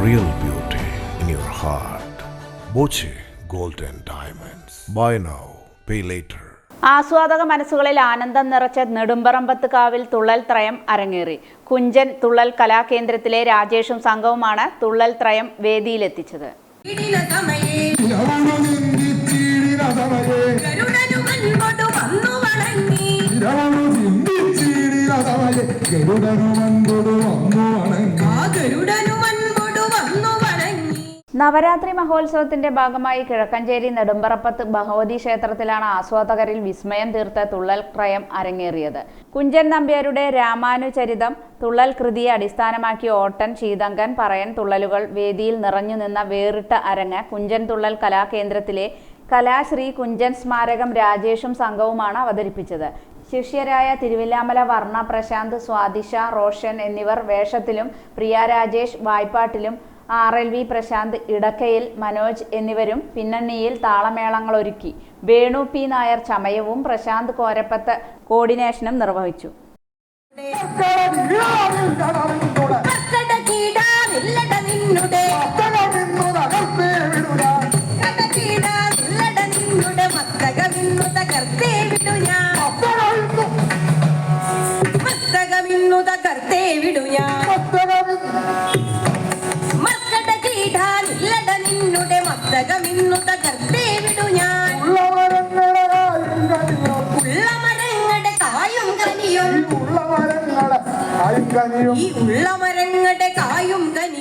real beauty in your heart. Boche Golden Diamonds. Buy now, pay later. ആസ്വാദക മനസ്സുകളിൽ ആനന്ദം നിറച്ച നെടുമ്പറമ്പത്ത് കാവിൽ തുള്ളൽ ത്രയം അരങ്ങേറി. കുഞ്ചൻ തുള്ളൽ കലാകേന്ദ്രത്തിലെ രാജേഷും സംഘവുമാണ് തുള്ളൽ ത്രയം വേദിയിലെത്തിച്ചത്. നവരാത്രി മഹോത്സവത്തിന്റെ ഭാഗമായി കിഴക്കഞ്ചേരി നെടുമ്പറമ്പത്ത് ഭഗവതി ക്ഷേത്രത്തിലാണ് ആസ്വാദകരിൽ വിസ്മയം തീർത്ത തുള്ളൽ ത്രയം അരങ്ങേറിയത്. കുഞ്ചൻ നമ്പ്യാരുടെ രാമാനുചരിതം തുള്ളൽ കൃതിയെ അടിസ്ഥാനമാക്കി ഓട്ടൻ, ശീതങ്കൻ, പറയൻ തുള്ളലുകൾ വേദിയിൽ നിറഞ്ഞുനിന്ന വേറിട്ട അരങ്ങ് കുഞ്ചൻ തുള്ളൽ കലാകേന്ദ്രത്തിലെ കലാശ്രീ കുഞ്ചൻ സ്മാരകം രാജേഷും സംഘവുമാണ് അവതരിപ്പിച്ചത്. ശിഷ്യരായ തിരുവില്ലാമല വർണ്ണ, പ്രശാന്ത്, സ്വാദിഷ, റോഷൻ എന്നിവർ വേഷത്തിലും പ്രിയ രാജേഷ് വായ്പാട്ടിലും, RLV പ്രശാന്ത്, ഇടക്കയിൽ മനോജ് എന്നിവരും പിന്നണിയിൽ താളമേളങ്ങളൊരുക്കി. വേണു P നായർ ചമയവും പ്രശാന്ത് കോരപ്പത്ത് കോർഡിനേഷനും നിർവഹിച്ചു. ഈ ഉള്ളമരങ്ങളുടെ കായും കനിയും